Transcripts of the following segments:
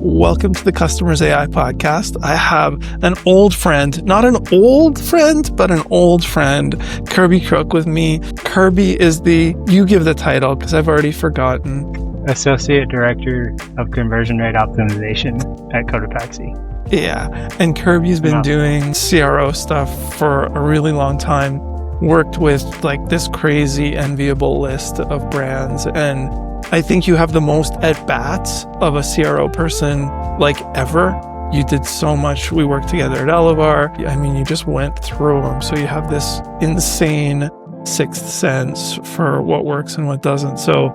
Welcome to the Customers AI podcast. I have an old friend, not an old friend, but an old friend, Kirby Crook with me. Kirby is you give the title because I've already forgotten. Associate Director of Conversion Rate Optimization at Cotopaxi. Yeah, and Kirby's been doing CRO stuff for a really long time, worked with like this crazy enviable list of brands, and I think you have the most at-bats of a CRO person like ever. You did so much. We worked together at Elevar. I mean, you just went through them. So you have this insane sixth sense for what works and what doesn't. So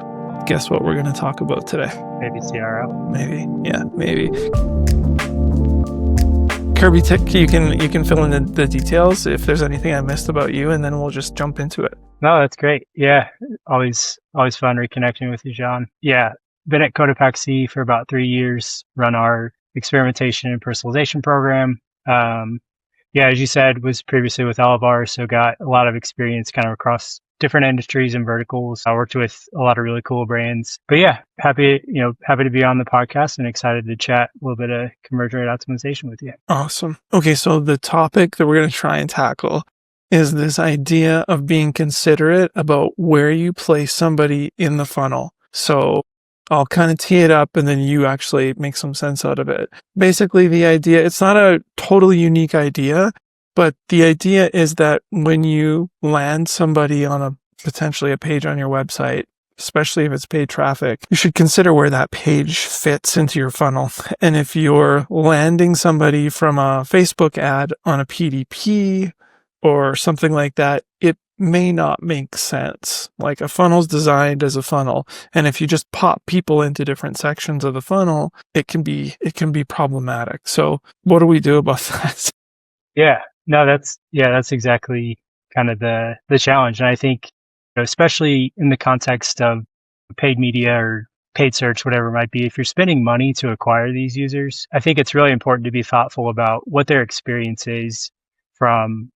guess what we're going to talk about today? Maybe CRO. Maybe. Yeah, maybe. Kirby, you can fill in the details if there's anything I missed about you, and then we'll just jump into it. No, that's great. Yeah, always fun reconnecting with you, John. Yeah, been at Cotopaxi for about 3 years, run our experimentation and personalization program. As you said, was previously with Elevar, so got a lot of experience kind of across different industries and verticals. I worked with a lot of really cool brands. But yeah, happy to be on the podcast and excited to chat a little bit of conversion rate optimization with you. Awesome. Okay, so the topic that we're going to try and tackle is this idea of being considerate about where you place somebody in the funnel. So I'll kind of tee it up and then you actually make some sense out of it. Basically, the idea, it's not a totally unique idea, but the idea is that when you land somebody on potentially a page on your website, especially if it's paid traffic, you should consider where that page fits into your funnel. And if you're landing somebody from a Facebook ad on a PDP or something like that, it may not make sense. Like a funnel's designed as a funnel. And if you just pop people into different sections of the funnel, it can be problematic. So what do we do about that? Yeah, no, that's exactly kind of the challenge. And I think, especially in the context of paid media or paid search, whatever it might be, if you're spending money to acquire these users, I think it's really important to be thoughtful about what their experience is from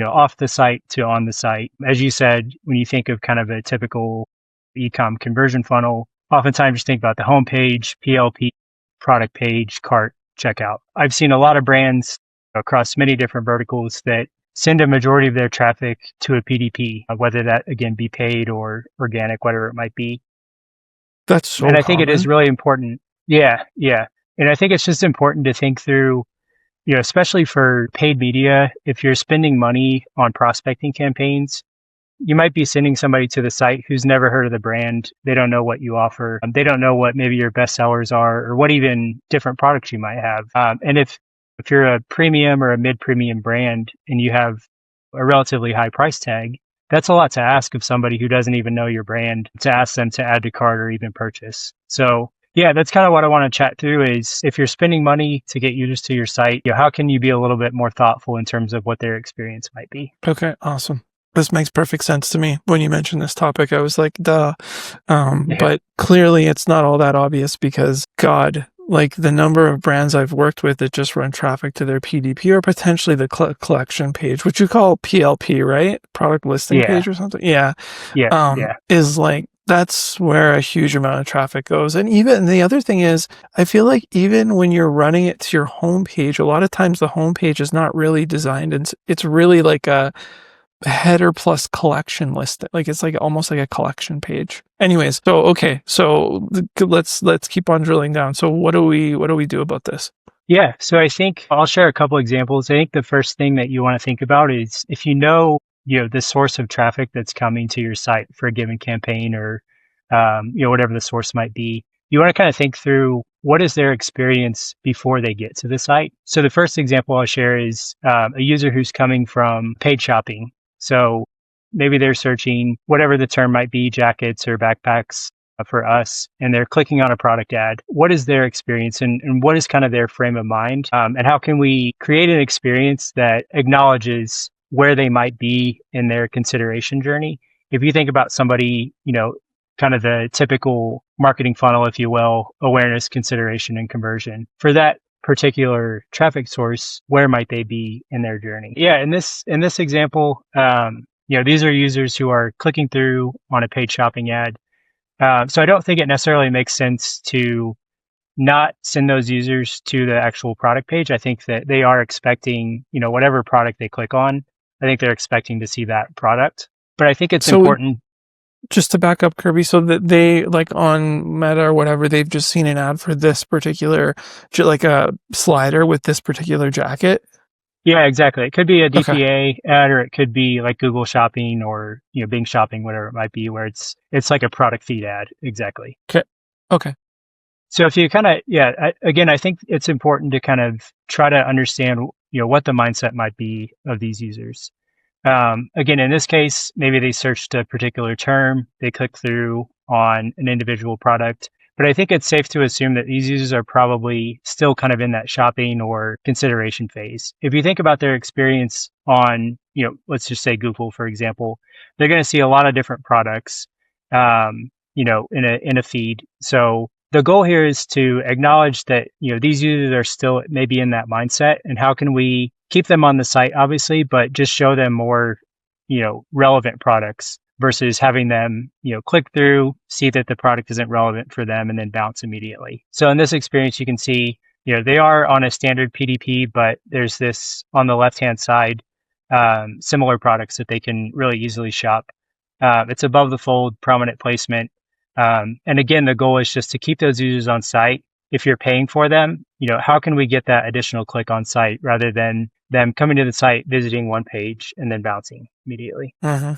off the site to on the site. As you said, when you think of kind of a typical e-com conversion funnel, oftentimes you think about the homepage, PLP, product page, cart, checkout. I've seen a lot of brands across many different verticals that send a majority of their traffic to a PDP, whether that again be paid or organic, whatever it might be. That's so And I think it is really important. Yeah. And I think it's just important to think through, especially for paid media, if you're spending money on prospecting campaigns, you might be sending somebody to the site who's never heard of the brand. They don't know what you offer. They don't know what maybe your best sellers are or what even different products you might have. And if you're a premium or a mid-premium brand and you have a relatively high price tag, that's a lot to ask of somebody who doesn't even know your brand, to ask them to add to cart or even purchase. So yeah, that's kind of what I want to chat through is if you're spending money to get users to your site, how can you be a little bit more thoughtful in terms of what their experience might be? Okay, awesome. This makes perfect sense to me. When you mentioned this topic, I was like, duh. But clearly it's not all that obvious because like the number of brands I've worked with that just run traffic to their PDP or potentially the collection page, which you call PLP, right? Product listing page or something. Yeah. Is like, that's where a huge amount of traffic goes. And even the other thing is, I feel like even when you're running it to your homepage, a lot of times the homepage is not really designed. And it's really like a header plus collection list. Like it's like almost like a collection page. Anyways, so let's keep on drilling down. So what do we do about this? Yeah, so I think I'll share a couple examples. I think the first thing that you want to think about is if the source of traffic that's coming to your site for a given campaign or whatever the source might be, you want to kind of think through what is their experience before they get to the site. So the first example I'll share is a user who's coming from paid shopping. So maybe they're searching whatever the term might be, jackets or backpacks for us, and they're clicking on a product ad. What is their experience and what is kind of their frame of mind? And how can we create an experience that acknowledges where they might be in their consideration journey? If you think about somebody, kind of the typical marketing funnel, if you will, awareness, consideration, and conversion. For that particular traffic source, where might they be in their journey? Yeah, in this example, these are users who are clicking through on a paid shopping ad. So I don't think it necessarily makes sense to not send those users to the actual product page. I think that they are expecting, whatever product they click on, I think they're expecting to see that product. But I think it's important. Just to back up, Kirby, so that they, like on Meta or whatever, they've just seen an ad for this particular, like a slider with this particular jacket. Yeah, exactly. It could be a DPA ad, or it could be like Google Shopping or Bing Shopping, whatever it might be, where it's like a product feed ad. Exactly. Okay. So if you kind of, again, I think it's important to kind of try to understand, what the mindset might be of these users. Again, in this case, maybe they searched a particular term, they click through on an individual product. But I think it's safe to assume that these users are probably still kind of in that shopping or consideration phase. If you think about their experience on, let's just say Google, for example, they're going to see a lot of different products, in a feed. So the goal here is to acknowledge that, these users are still maybe in that mindset, and how can we keep them on the site, obviously, but just show them more, relevant products versus having them, click through, see that the product isn't relevant for them, and then bounce immediately. So in this experience, you can see, they are on a standard PDP, but there's this on the left-hand side, similar products that they can really easily shop. It's above the fold, prominent placement. And again, the goal is just to keep those users on site. If you're paying for them, how can we get that additional click on site rather than them coming to the site, visiting one page, and then bouncing immediately? Mm-hmm.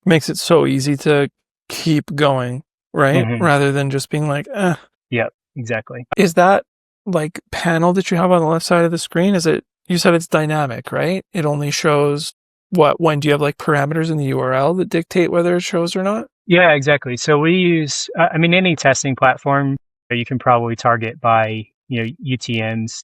Makes it so easy to keep going, right? Mm-hmm. Rather than just being like, Yep, exactly. Is that like panel that you have on the left side of the screen? You said it's dynamic, right? It only shows when do you have like parameters in the URL that dictate whether it shows or not? Yeah, exactly. So we use, any testing platform, you can probably target by, UTMs,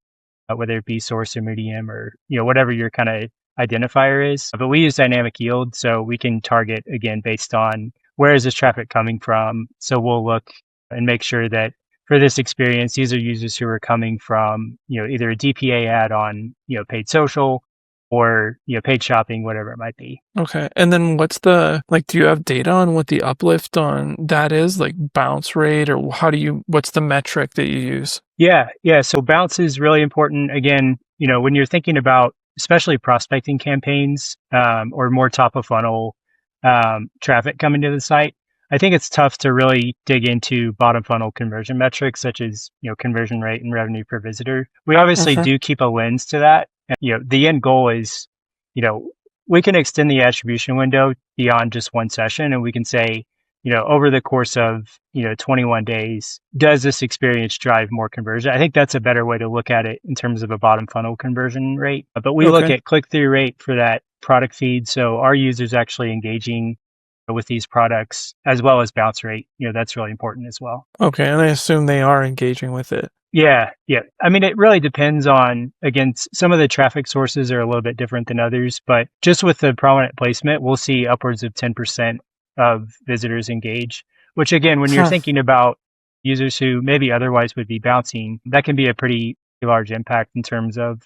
whether it be source or medium or, whatever your kind of identifier is. But we use dynamic yield, so we can target, again, based on where is this traffic coming from. So we'll look and make sure that for this experience, these are users who are coming from, either a DPA ad on, paid social or, paid shopping, whatever it might be. Okay. And then do you have data on what the uplift on that is, like bounce rate, or what's the metric that you use? Yeah. So bounce is really important. Again, when you're thinking about especially prospecting campaigns, or more top of funnel, traffic coming to the site, I think it's tough to really dig into bottom funnel conversion metrics such as, conversion rate and revenue per visitor. We obviously do keep a lens to that. And, the end goal is, we can extend the attribution window beyond just one session, and we can say, over the course of, 21 days, does this experience drive more conversion? I think that's a better way to look at it in terms of a bottom funnel conversion rate. But we look at click-through rate for that product feed. So our users actually engaging with these products, as well as bounce rate, that's really important as well. Okay. And I assume they are engaging with it. Yeah. It really depends on, again, some of the traffic sources are a little bit different than others, but just with the prominent placement, we'll see upwards of 10% of visitors engage, which again, when you're thinking about users who maybe otherwise would be bouncing, that can be a pretty large impact in terms of,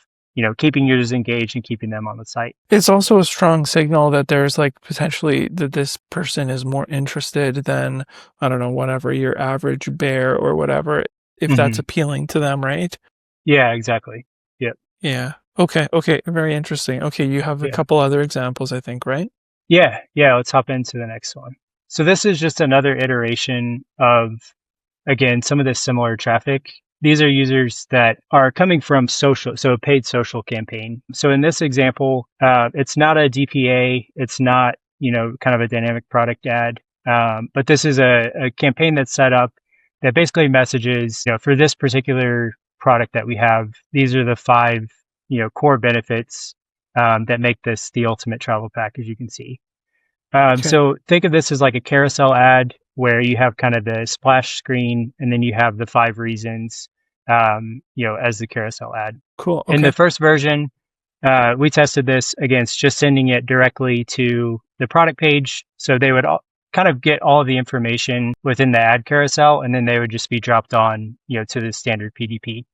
keeping users engaged and keeping them on the site. It's also a strong signal that there's like potentially that this person is more interested than, I don't know, whatever your average bear or whatever, if that's appealing to them, right? Yeah, exactly. Yep. Yeah. Okay. Very interesting. Okay. You have a couple other examples, I think, right? Yeah. Let's hop into the next one. So this is just another iteration of, again, some of this similar traffic. These are users that are coming from social, so a paid social campaign. So in this example, it's not a DPA, it's not, kind of a dynamic product ad, but this is a campaign that's set up that basically messages, for this particular product that we have, these are the 5, core benefits that make this the ultimate travel package, you can see. So think of this as like a carousel ad where you have kind of the splash screen and then you have the 5 reasons, as the carousel ad. Cool. Okay. In the first version, we tested this against just sending it directly to the product page. So they would kind of get all of the information within the ad carousel, and then they would just be dropped on, to the standard PDP.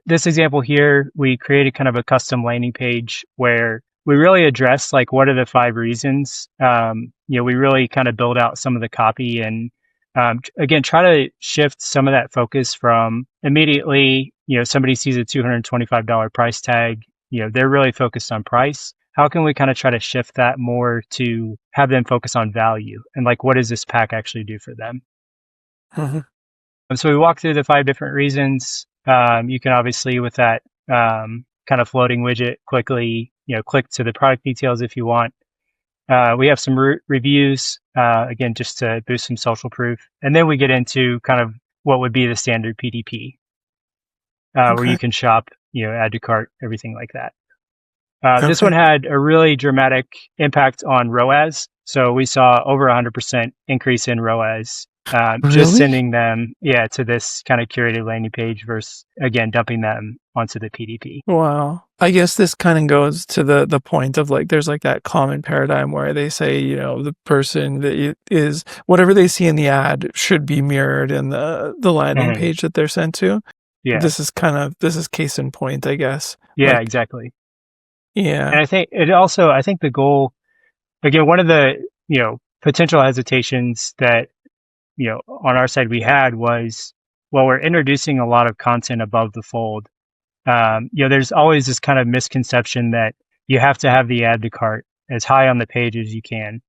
This example here, we created kind of a custom landing page where we really address like what are the 5 reasons. We really kind of build out some of the copy and Again, try to shift some of that focus from immediately, somebody sees a $225 price tag, they're really focused on price. How can we kind of try to shift that more to have them focus on value and like, what does this pack actually do for them? Mhm. So we walked through the 5 different reasons. You can obviously, with that kind of floating widget, quickly, click to the product details if you want. We have some reviews, again, just to boost some social proof. And then we get into kind of what would be the standard PDP, where you can shop, add to cart, everything like that. This one had a really dramatic impact on ROAS. So we saw over 100% increase in ROAS, just Really? sending them, to this kind of curated landing page versus, again, dumping them onto the PDP. Wow. I guess this kind of goes to the point of like, there's like that common paradigm where they say, the person that is whatever they see in the ad should be mirrored in the landing page that they're sent to. Yeah. This is case in point, I guess. Yeah, Like, exactly. yeah. And I think I think the goal, again, one of the, potential hesitations that, on our side we had was, well, we're introducing a lot of content above the fold. There's always this kind of misconception that you have to have the add to cart as high on the page as you can.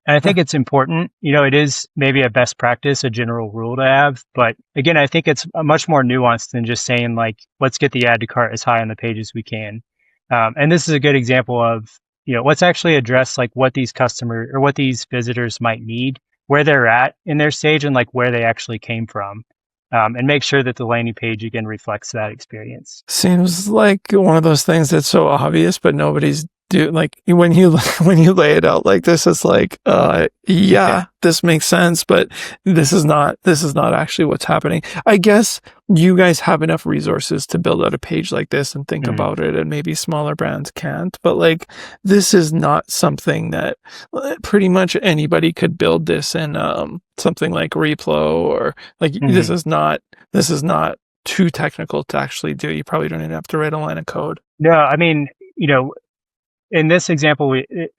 And I think it's important, it is maybe a best practice, a general rule to have. But again, I think it's much more nuanced than just saying like, let's get the add to cart as high on the page as we can. And this is a good example of, let's actually address like what these customers or what these visitors might need, where they're at in their stage and like where they actually came from. And make sure that the landing page again reflects that experience. Seems like one of those things that's so obvious, but nobody's like when you lay it out like this, it's like, this makes sense, but this is not actually what's happening. I guess you guys have enough resources to build out a page like this and think about it, and maybe smaller brands can't, but like, this is not something that pretty much anybody could build this in, something like Replo, or like, this is not too technical to actually do. You probably don't even have to write a line of code. No, I mean, in this example,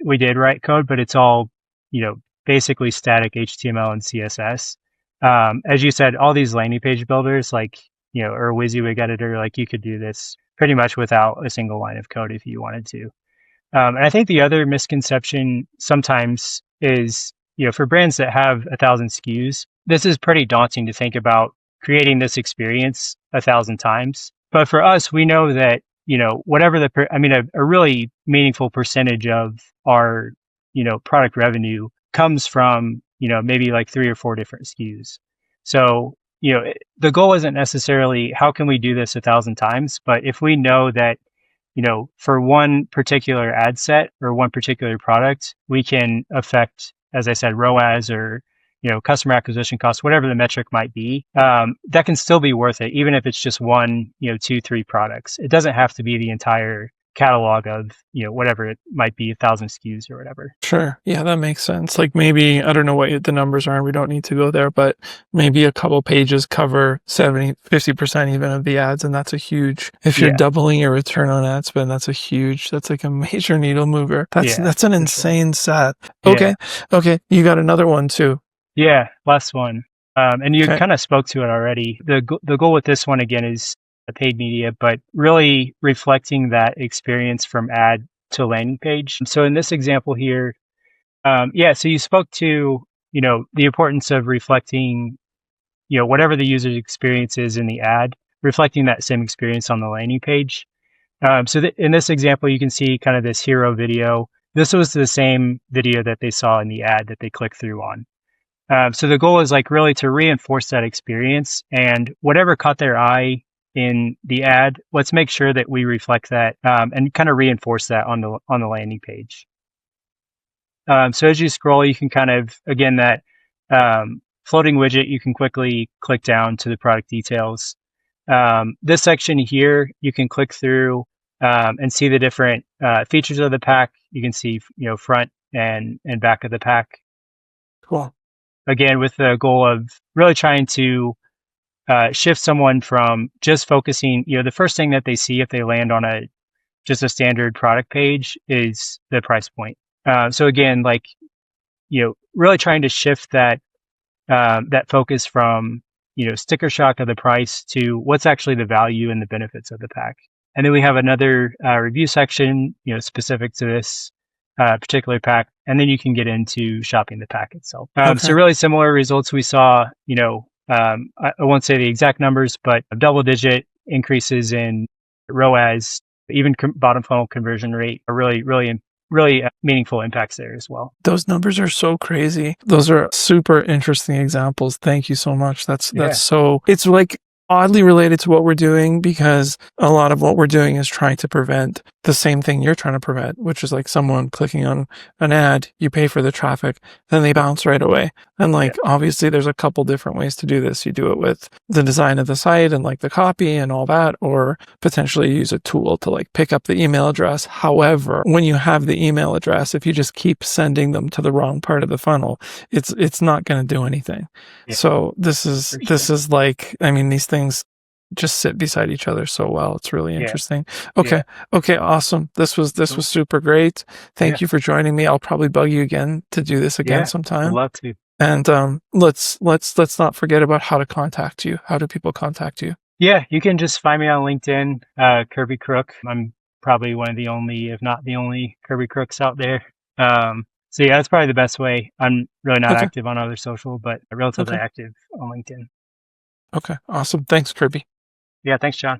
we did write code, but it's all, basically static HTML and CSS. As you said, all these landing page builders, like, or a WYSIWYG editor, like you could do this pretty much without a single line of code if you wanted to. And I think the other misconception sometimes is, for brands that have 1,000 SKUs, this is pretty daunting to think about creating this experience 1,000 times. But for us, we know that, whatever a really meaningful percentage of our, product revenue comes from, maybe like 3 or 4 different SKUs. So, the goal isn't necessarily how can we do this 1,000 times, but if we know that, for one particular ad set or one particular product, we can affect, as I said, ROAS or, customer acquisition costs, whatever the metric might be, that can still be worth it, even if it's just 1, 2, 3 products. It doesn't have to be the entire catalog of, whatever it might be, 1,000 SKUs or whatever. Sure. Yeah, that makes sense. Like maybe, I don't know what the numbers are, and we don't need to go there, but maybe a couple pages cover 50% even of the ads. And that's a huge, if you're doubling your return on ad spend, that's like a major needle mover. That's an insane set. Okay. Okay. You got another one too. Yeah, last one. And you kind of spoke to it already. The goal with this one, again, is paid media, but really reflecting that experience from ad to landing page. So in this example here, so you spoke to, the importance of reflecting, whatever the user's experience is in the ad, reflecting that same experience on the landing page. So in this example, you can see kind of this hero video. This was the same video that they saw in the ad that they clicked through on. So the goal is like really to reinforce that experience, and whatever caught their eye in the ad, let's make sure that we reflect that and kind of reinforce that on the landing page. So as you scroll, you can kind of, again, that floating widget, you can quickly click down to the product details. This section here, you can click through and see the different features of the pack. You can see, front and back of the pack. Cool. Again, with the goal of really trying to shift someone from just focusing, the first thing that they see if they land on just a standard product page is the price point. So again, like, really trying to shift that that focus from, sticker shock of the price to what's actually the value and the benefits of the pack. And then we have another review section, specific to this particular pack. And then you can get into shopping the pack itself. So really similar results we saw, I won't say the exact numbers, but double-digit increases in ROAS, even bottom funnel conversion rate are really meaningful impacts there as well. Those numbers are so crazy. Those are super interesting examples. Thank you so much. That's so, it's like oddly related to what we're doing, because a lot of what we're doing is trying to prevent the same thing you're trying to prevent, which is like someone clicking on an ad, you pay for the traffic, then they bounce right away. And obviously there's a couple different ways to do this. You do it with the design of the site and like the copy and all that, or potentially use a tool to like pick up the email address. However, when you have the email address, if you just keep sending them to the wrong part of the funnel, it's not going to do anything. Yeah. So this is like, I mean, these things just sit beside each other so well. It's really interesting. Okay. Awesome. This was super great. Thank you for joining me. I'll probably bug you again to do this again sometime. I'd love to. And let's not forget about how to contact you. How do people contact you? Yeah, you can just find me on LinkedIn, Kirby Crook. I'm probably one of the only, if not the only, Kirby Crooks out there. So yeah, that's probably the best way. I'm really not active on other social, but relatively active on LinkedIn. Okay, awesome. Thanks, Kirby. Yeah, thanks, John.